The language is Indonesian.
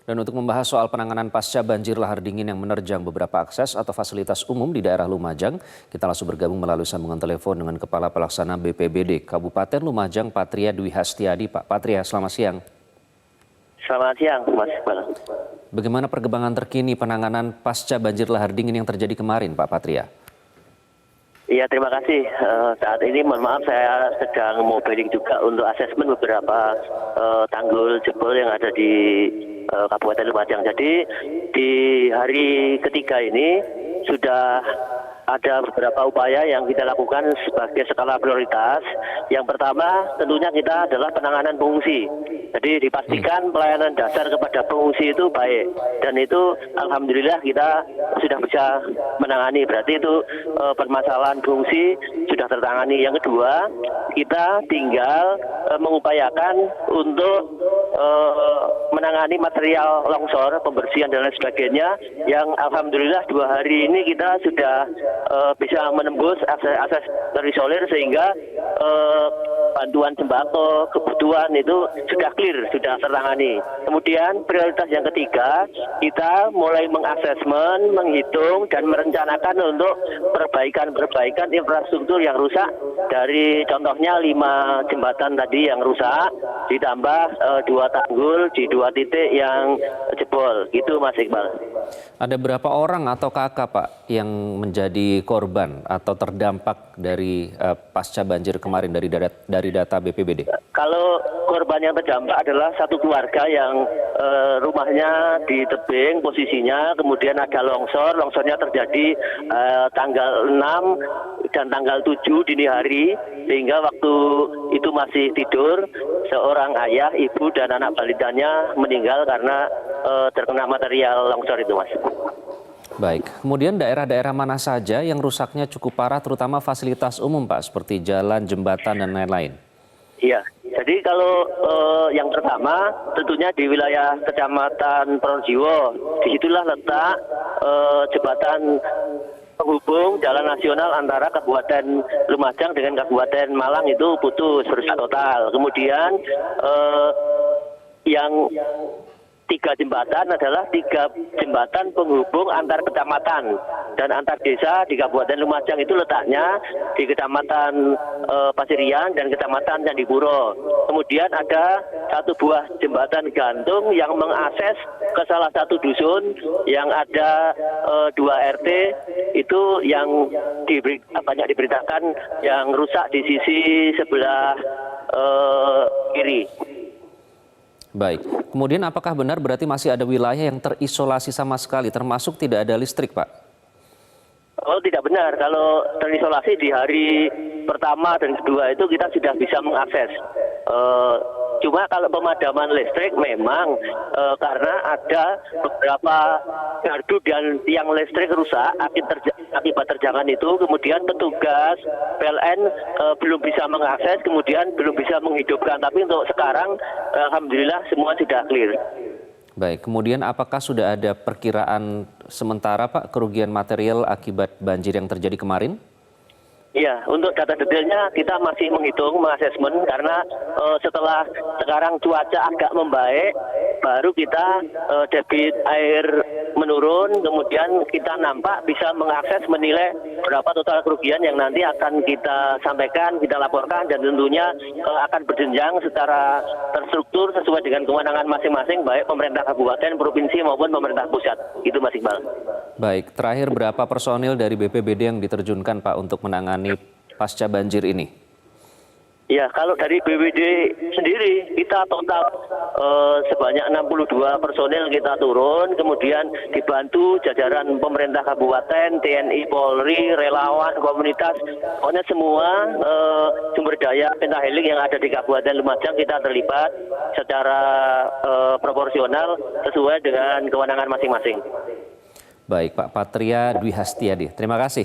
Dan untuk membahas soal penanganan pasca banjir lahar dingin yang menerjang beberapa akses atau fasilitas umum di daerah Lumajang, kita langsung bergabung melalui sambungan telepon dengan Kepala Pelaksana BPBD Kabupaten Lumajang, Patria Dwi Hastiadi. Pak Patria, selamat siang. Selamat siang, Mas Iqbal. Bagaimana perkembangan terkini penanganan pasca banjir lahar dingin yang terjadi kemarin, Pak Patria? Iya, terima kasih. Saat ini mohon maaf saya sedang mau briefing juga untuk asesmen beberapa tanggul jebol yang ada di Kabupaten Lumajang. Jadi di hari ketiga ini sudah ada beberapa upaya yang kita lakukan sebagai skala prioritas. Yang pertama tentunya kita adalah penanganan pengungsi. Jadi dipastikan pelayanan dasar kepada pengungsi itu baik. Dan itu alhamdulillah kita sudah bisa menangani. Berarti itu permasalahan pengungsi sudah tertangani. Yang kedua, kita tinggal mengupayakan untuk menangani material longsor, pembersihan dan lain sebagainya, yang alhamdulillah 2 hari ini kita sudah bisa menembus akses terisolir sehingga bantuan sembako, kebutuhan itu sudah clear, sudah tertangani. Kemudian prioritas yang ketiga, kita mulai mengasesmen, menghitung dan merencanakan untuk perbaikan infrastruktur yang rusak, dari contohnya 5 jembatan tadi yang rusak, ditambah 2 tanggul di 2 titik yang jebol. Gitu Mas Iqbal. Ada berapa orang atau kakak Pak yang menjadi korban atau terdampak dari pasca banjir kemarin dari data BPBD? Kalau korban yang terdampak adalah satu keluarga yang rumahnya di tebing posisinya, kemudian ada longsornya terjadi tanggal 6 dan tanggal 7 dini hari, sehingga waktu itu masih tidur, seorang ayah, ibu dan anak balitanya meninggal karena terkena material longsor itu, Mas. Baik, kemudian daerah-daerah mana saja yang rusaknya cukup parah, terutama fasilitas umum Pak, seperti jalan, jembatan, dan lain-lain? Iya, jadi kalau yang pertama tentunya di wilayah Kecamatan Pronojiwo, disitulah letak jembatan penghubung jalan nasional antara Kabupaten Lumajang dengan Kabupaten Malang itu putus, rusak total. Kemudian yang 3 jembatan adalah 3 jembatan penghubung antar kecamatan dan antar desa di Kabupaten Lumajang, itu letaknya di Kecamatan Pasirian dan Kecamatan Candipuro. Kemudian ada 1 buah jembatan gantung yang mengakses ke salah satu dusun yang ada 2 RT, itu yang banyak diberitakan yang rusak di sisi sebelah kiri. Baik, kemudian apakah benar berarti masih ada wilayah yang terisolasi sama sekali, termasuk tidak ada listrik, Pak? Oh, tidak benar. Kalau terisolasi di hari pertama dan kedua itu kita sudah bisa mengakses. Cuma kalau pemadaman listrik memang karena ada beberapa gardu dan tiang listrik rusak akibat terjangan itu, kemudian petugas PLN belum bisa mengakses, kemudian belum bisa menghidupkan. Tapi untuk sekarang alhamdulillah semua sudah clear. Baik, kemudian apakah sudah ada perkiraan sementara Pak kerugian material akibat banjir yang terjadi kemarin? Iya, untuk data detailnya kita masih menghitung, mengasesmen, karena setelah sekarang cuaca agak membaik, baru kita debit air menurun, kemudian kita nampak bisa mengakses, menilai berapa total kerugian yang nanti akan kita sampaikan, kita laporkan, dan tentunya akan berjenjang secara terstruktur sesuai dengan kewenangan masing-masing, baik pemerintah kabupaten, provinsi maupun pemerintah pusat. Itu Mas Iqbal. Baik, terakhir berapa personil dari BPBD yang diterjunkan Pak untuk menangani pasca banjir ini? Ya, kalau dari BPBD sendiri kita total sebanyak 62 personil kita turun, kemudian dibantu jajaran pemerintah kabupaten, TNI, Polri, relawan, komunitas, pokoknya semua sumber daya pentahelik yang ada di Kabupaten Lumajang kita terlibat secara proporsional sesuai dengan kewenangan masing-masing. Baik, Pak Patria Dwi Hastiadi, terima kasih.